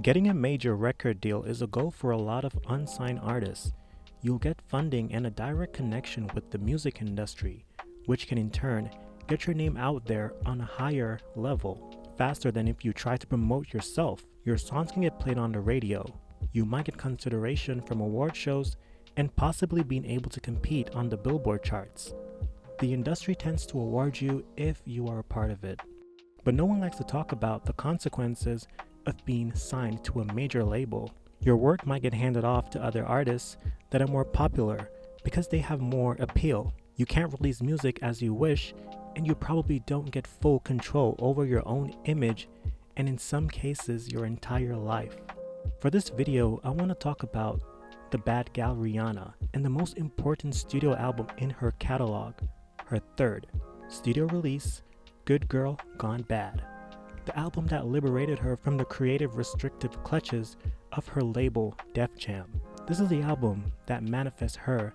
Getting a major record deal is a goal for a lot of unsigned artists. You'll get funding and a direct connection with the music industry, which can in turn get your name out there on a higher level, faster than if you try to promote yourself. Your songs can get played on the radio. You might get consideration from award shows and possibly being able to compete on the Billboard charts. The industry tends to award you if you are a part of it. But no one likes to talk about the consequences of being signed to a major label. Your work might get handed off to other artists that are more popular because they have more appeal. You can't release music as you wish, and you probably don't get full control over your own image and in some cases your entire life. For this video, I want to talk about the bad gal Rihanna and the most important studio album in her catalog, her third studio release, Good Girl Gone Bad. The album that liberated her from the creative restrictive clutches of her label Def Jam. This is the album that manifests her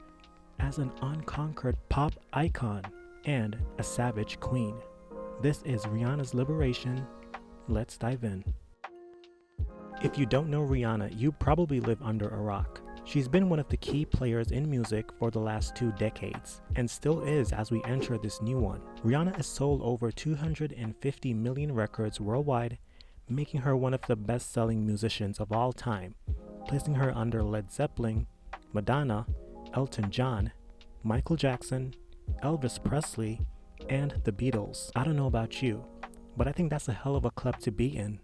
as an unconquered pop icon and a savage queen. This is Rihanna's liberation. Let's dive in. If you don't know Rihanna, you probably live under a rock. She's been one of the key players in music for the last 2 decades, and still is as we enter this new one. Rihanna has sold over 250 million records worldwide, making her one of the best-selling musicians of all time, placing her under Led Zeppelin, Madonna, Elton John, Michael Jackson, Elvis Presley, and the Beatles. I don't know about you, but I think that's a hell of a club to be in.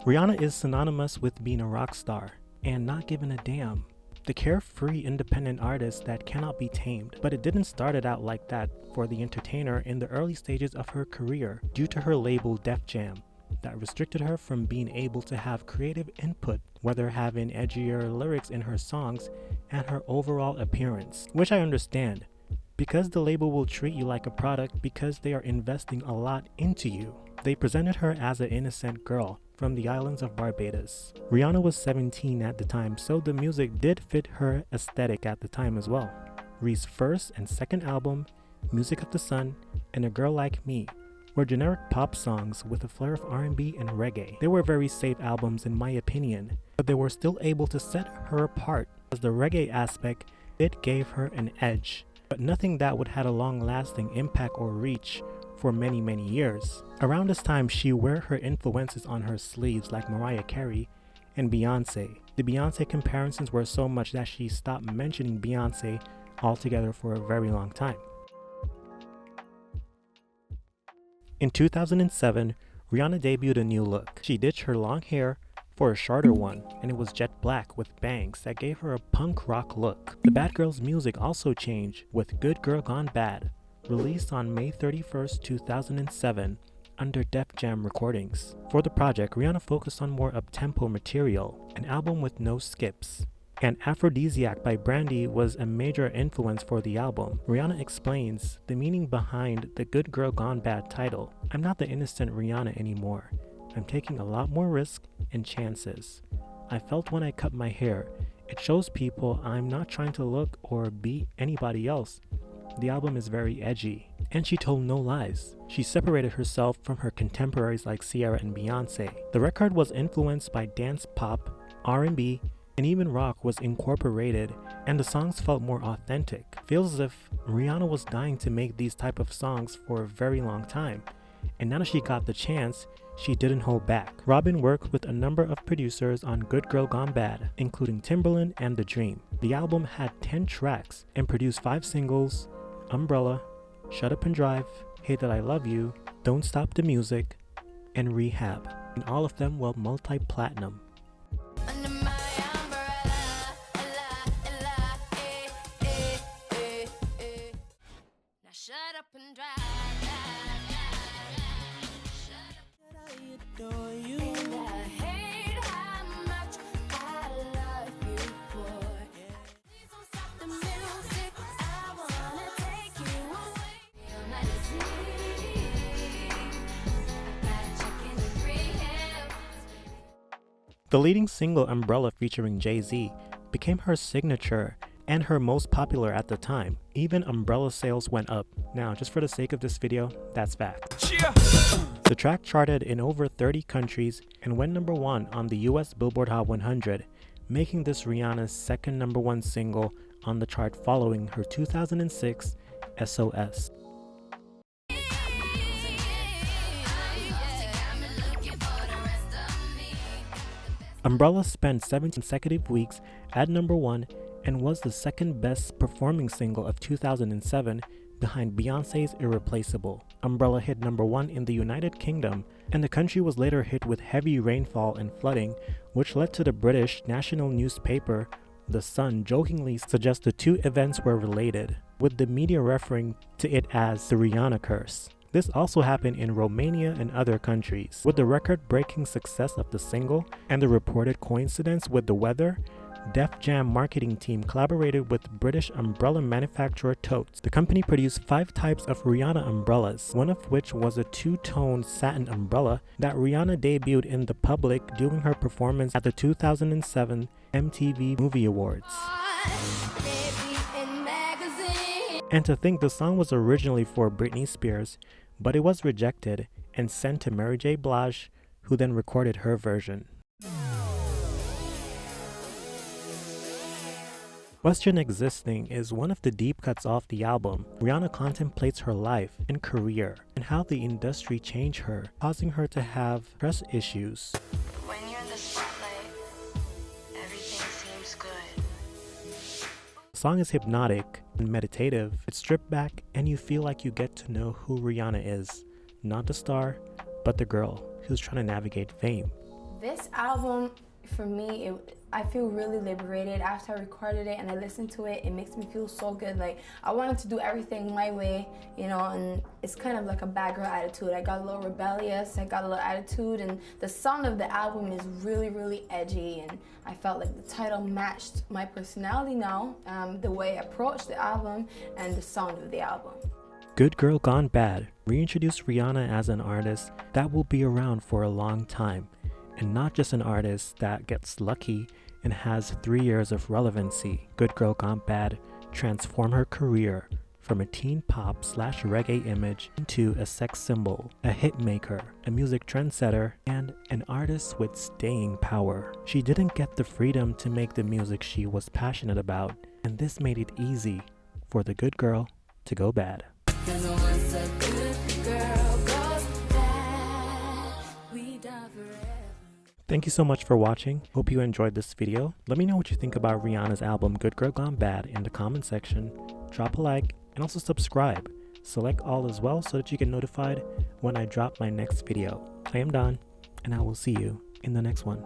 Rihanna is synonymous with being a rock star and not giving a damn. The carefree independent artist that cannot be tamed. But it didn't start out like that for the entertainer in the early stages of her career due to her label Def Jam that restricted her from being able to have creative input, whether having edgier lyrics in her songs and her overall appearance, which I understand, because the label will treat you like a product because they are investing a lot into you. They presented her as an innocent girl from the islands of Barbados. Rihanna was 17 at the time, so the music did fit her aesthetic at the time as well. Rhee's first and second album, Music of the Sun and A Girl Like Me, were generic pop songs with a flair of R&B and reggae. They were very safe albums in my opinion, but they were still able to set her apart as the reggae aspect, it gave her an edge, but nothing that would have a long-lasting impact or reach for many years. Around this time, she wore her influences on her sleeves like Mariah Carey and Beyonce. The Beyonce comparisons were so much that she stopped mentioning Beyonce altogether for a very long time. In 2007, Rihanna debuted a new look. She ditched her long hair for a shorter one, and it was jet black with bangs that gave her a punk rock look. The Bad Girl's music also changed with Good Girl Gone Bad, released on May 31st, 2007 under Def Jam Recordings. For the project, Rihanna focused on more up-tempo material, an album with no skips. And Afrodisiac by Brandy was a major influence for the album. Rihanna explains the meaning behind the Good Girl Gone Bad title. I'm not the innocent Rihanna anymore. I'm taking a lot more risk and chances. I felt when I cut my hair, it shows people I'm not trying to look or be anybody else. The album is very edgy, and she told no lies. She separated herself from her contemporaries like Ciara and Beyonce. The record was influenced by dance pop, R&B, and even rock was incorporated, and the songs felt more authentic. Feels as if Rihanna was dying to make these type of songs for a very long time, and now that she got the chance, she didn't hold back. Robin worked with a number of producers on Good Girl Gone Bad, including Timbaland and The Dream. The album had 10 tracks and produced 5 singles: Umbrella, Shut Up and Drive, Hey That I Love You, Don't Stop the Music, and Rehab, and all of them were multi-platinum. Shut up and drive, drive, drive. Shut up. I adore you. And I hate how much I love you, boy. Please don't stop the music. I wanna take you away. Feel my disease. I got chicken and rehab. The leading single Umbrella featuring Jay-Z became her signature and her most popular at the time. Even Umbrella sales went up. Now, just for the sake of this video, that's fact. Yeah. The track charted in over 30 countries and went number 1 on the US Billboard Hot 100, making this Rihanna's second number 1 single on the chart following her 2006 SOS. Umbrella spent 7 consecutive weeks at number 1 and was the second best performing single of 2007 behind Beyoncé's Irreplaceable. Umbrella hit number 1 in the United Kingdom, and the country was later hit with heavy rainfall and flooding, which led to the British national newspaper The Sun jokingly suggest the two events were related, with the media referring to it as the Rihanna curse. This also happened in Romania and other countries. With the record-breaking success of the single and the reported coincidence with the weather, Def Jam marketing team collaborated with British umbrella manufacturer Totes. The company produced 5 types of Rihanna umbrellas, one of which was a 2-tone satin umbrella that Rihanna debuted in the public during her performance at the 2007 MTV Movie Awards. And to think the song was originally for Britney Spears, but it was rejected and sent to Mary J. Blige, who then recorded her version. Question Existing is one of the deep cuts off the album. Rihanna contemplates her life and career and how the industry changed her, causing her to have trust issues. When you're in the spotlight, everything seems good. The song is hypnotic and meditative. It's stripped back and you feel like you get to know who Rihanna is. Not the star, but the girl who's trying to navigate fame. This album, for me, I feel really liberated after I recorded it and I listened to it. It makes me feel so good. Like, I wanted to do everything my way, you know, and it's kind of like a bad girl attitude. I got a little rebellious, I got a little attitude, and the sound of the album is really, really edgy, and I felt like the title matched my personality now, the way I approached the album and the sound of the album. Good Girl Gone Bad reintroduced Rihanna as an artist that will be around for a long time, and not just an artist that gets lucky and has 3 years of relevancy. Good Girl Gone Bad transformed her career from a teen pop / reggae image into a sex symbol, a hit maker, a music trendsetter, and an artist with staying power. She didn't get the freedom to make the music she was passionate about, and this made it easy for the good girl to go bad. Thank you so much for watching. Hope you enjoyed this video. Let me know what you think about Rihanna's album Good Girl Gone Bad in the comment section. Drop a like and also subscribe. Select all as well so that you get notified when I drop my next video. I am Don, and I will see you in the next one.